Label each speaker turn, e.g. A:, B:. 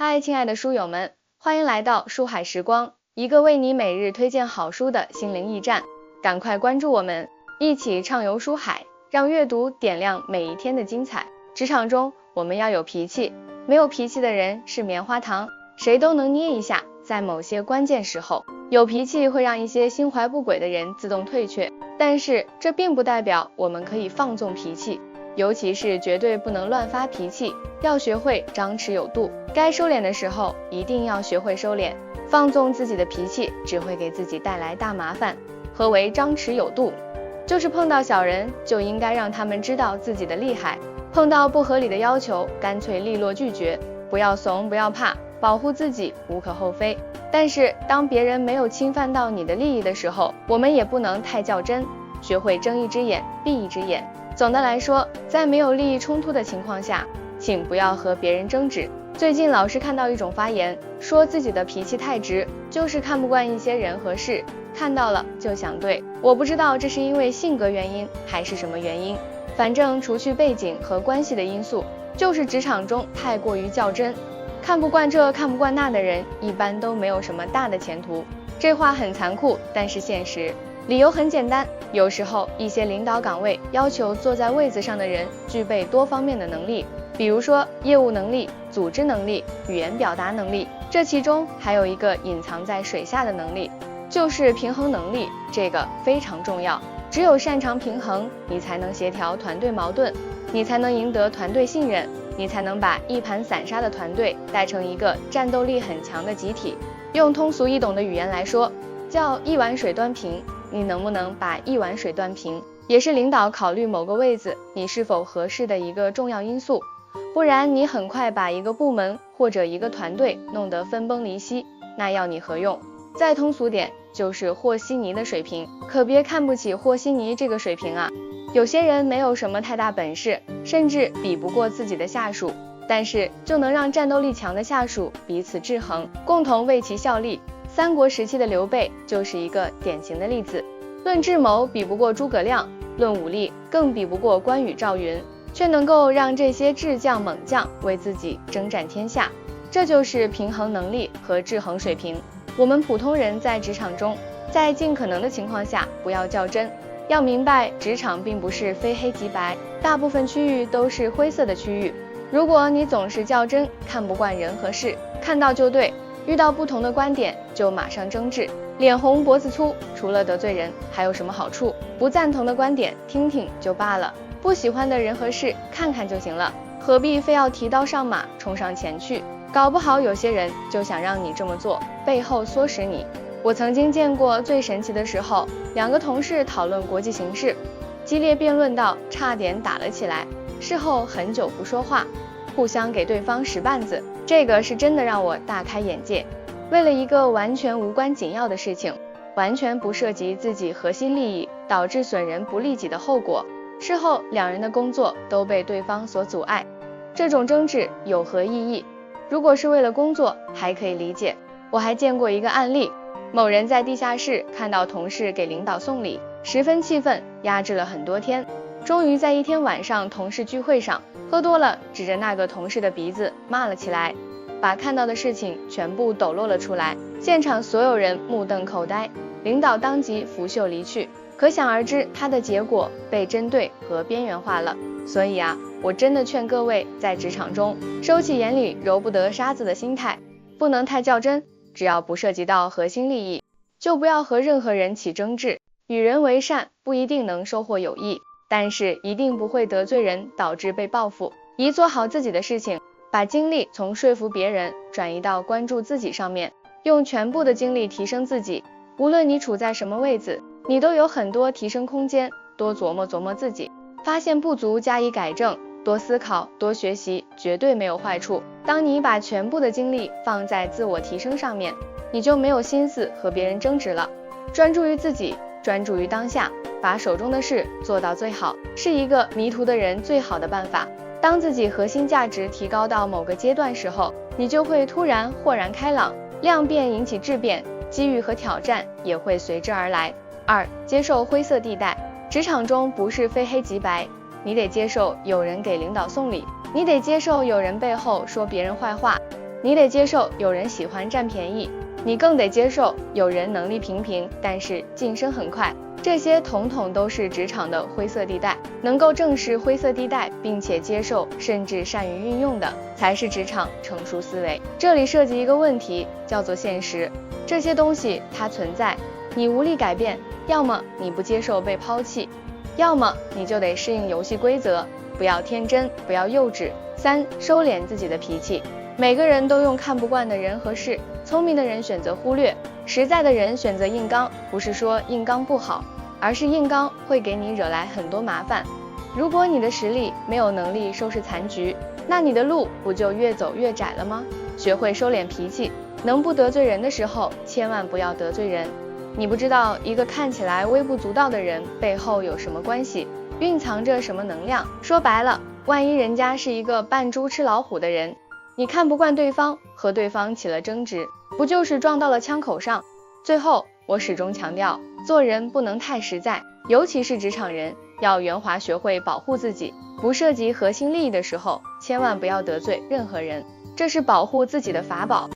A: 嗨，亲爱的书友们，欢迎来到书海时光，一个为你每日推荐好书的心灵驿站。赶快关注我们，一起畅游书海，让阅读点亮每一天的精彩。职场中，我们要有脾气，没有脾气的人是棉花糖，谁都能捏一下。在某些关键时候，有脾气会让一些心怀不轨的人自动退却，但是这并不代表我们可以放纵脾气。尤其是绝对不能乱发脾气，要学会张弛有度，该收敛的时候一定要学会收敛，放纵自己的脾气只会给自己带来大麻烦。何为张弛有度？就是碰到小人就应该让他们知道自己的厉害，碰到不合理的要求干脆利落拒绝，不要怂不要怕，保护自己无可厚非。但是当别人没有侵犯到你的利益的时候，我们也不能太较真，学会睁一只眼闭一只眼。总的来说，在没有利益冲突的情况下，请不要和别人争执。最近老是看到一种发言，说自己的脾气太直，就是看不惯一些人和事，看到了就想对。我不知道这是因为性格原因还是什么原因，反正除去背景和关系的因素，就是职场中太过于较真，看不惯这看不惯那的人，一般都没有什么大的前途。这话很残酷，但是现实。理由很简单，有时候一些领导岗位要求坐在位子上的人具备多方面的能力，比如说业务能力、组织能力、语言表达能力，这其中还有一个隐藏在水下的能力，就是平衡能力，这个非常重要。只有擅长平衡，你才能协调团队矛盾，你才能赢得团队信任，你才能把一盘散沙的团队带成一个战斗力很强的集体。用通俗易懂的语言来说，叫一碗水端平。你能不能把一碗水端平，也是领导考虑某个位子你是否合适的一个重要因素。不然你很快把一个部门或者一个团队弄得分崩离析，那要你何用？再通俗点，就是和稀泥的水平，可别看不起和稀泥这个水平啊。有些人没有什么太大本事，甚至比不过自己的下属，但是就能让战斗力强的下属彼此制衡，共同为其效力。三国时期的刘备就是一个典型的例子。论智谋比不过诸葛亮，论武力更比不过关羽赵云，却能够让这些智将猛将为自己征战天下。这就是平衡能力和制衡水平。我们普通人在职场中，在尽可能的情况下不要较真，要明白职场并不是非黑即白，大部分区域都是灰色的区域。如果你总是较真，看不惯人和事，看到就对，遇到不同的观点就马上争执，脸红脖子粗，除了得罪人还有什么好处？不赞同的观点听听就罢了，不喜欢的人和事看看就行了，何必非要提刀上马冲上前去？搞不好有些人就想让你这么做，背后唆使你。我曾经见过最神奇的时候，两个同事讨论国际形势，激烈辩论到差点打了起来，事后很久不说话，互相给对方使绊子，这个是真的让我大开眼界。为了一个完全无关紧要的事情，完全不涉及自己核心利益，导致损人不利己的后果，事后两人的工作都被对方所阻碍，这种争执有何意义？如果是为了工作还可以理解。我还见过一个案例，某人在地下室看到同事给领导送礼，十分气愤，压制了很多天，终于在一天晚上同事聚会上喝多了，指着那个同事的鼻子骂了起来，把看到的事情全部抖落了出来，现场所有人目瞪口呆，领导当即拂袖离去。可想而知，他的结果被针对和边缘化了。所以啊，我真的劝各位在职场中收起眼里揉不得沙子的心态，不能太较真，只要不涉及到核心利益，就不要和任何人起争执。与人为善不一定能收获友谊，但是一定不会得罪人，导致被报复。宜做好自己的事情，把精力从说服别人转移到关注自己上面，用全部的精力提升自己。无论你处在什么位置，你都有很多提升空间，多琢磨琢磨自己，发现不足加以改正，多思考多学习绝对没有坏处。当你把全部的精力放在自我提升上面，你就没有心思和别人争执了。专注于自己，专注于当下，把手中的事做到最好，是一个迷途的人最好的办法。当自己核心价值提高到某个阶段时候，你就会突然豁然开朗，量变引起质变，机遇和挑战也会随之而来。二、接受灰色地带。职场中不是非黑即白，你得接受有人给领导送礼，你得接受有人背后说别人坏话，你得接受有人喜欢占便宜，你更得接受有人能力平平，但是晋升很快。这些统统都是职场的灰色地带，能够正视灰色地带，并且接受甚至善于运用的，才是职场成熟思维。这里涉及一个问题，叫做现实。这些东西它存在，你无力改变，要么你不接受被抛弃，要么你就得适应游戏规则，不要天真，不要幼稚。3. 收敛自己的脾气。每个人都用看不惯的人和事，聪明的人选择忽略，实在的人选择硬刚。不是说硬刚不好，而是硬刚会给你惹来很多麻烦。如果你的实力没有能力收拾残局，那你的路不就越走越窄了吗？学会收敛脾气，能不得罪人的时候，千万不要得罪人。你不知道一个看起来微不足道的人背后有什么关系，蕴藏着什么能量。说白了，万一人家是一个扮猪吃老虎的人，你看不惯对方，和对方起了争执，不就是撞到了枪口上？最后，我始终强调，做人不能太实在，尤其是职场人，要圆滑，学会保护自己。不涉及核心利益的时候，千万不要得罪任何人，这是保护自己的法宝。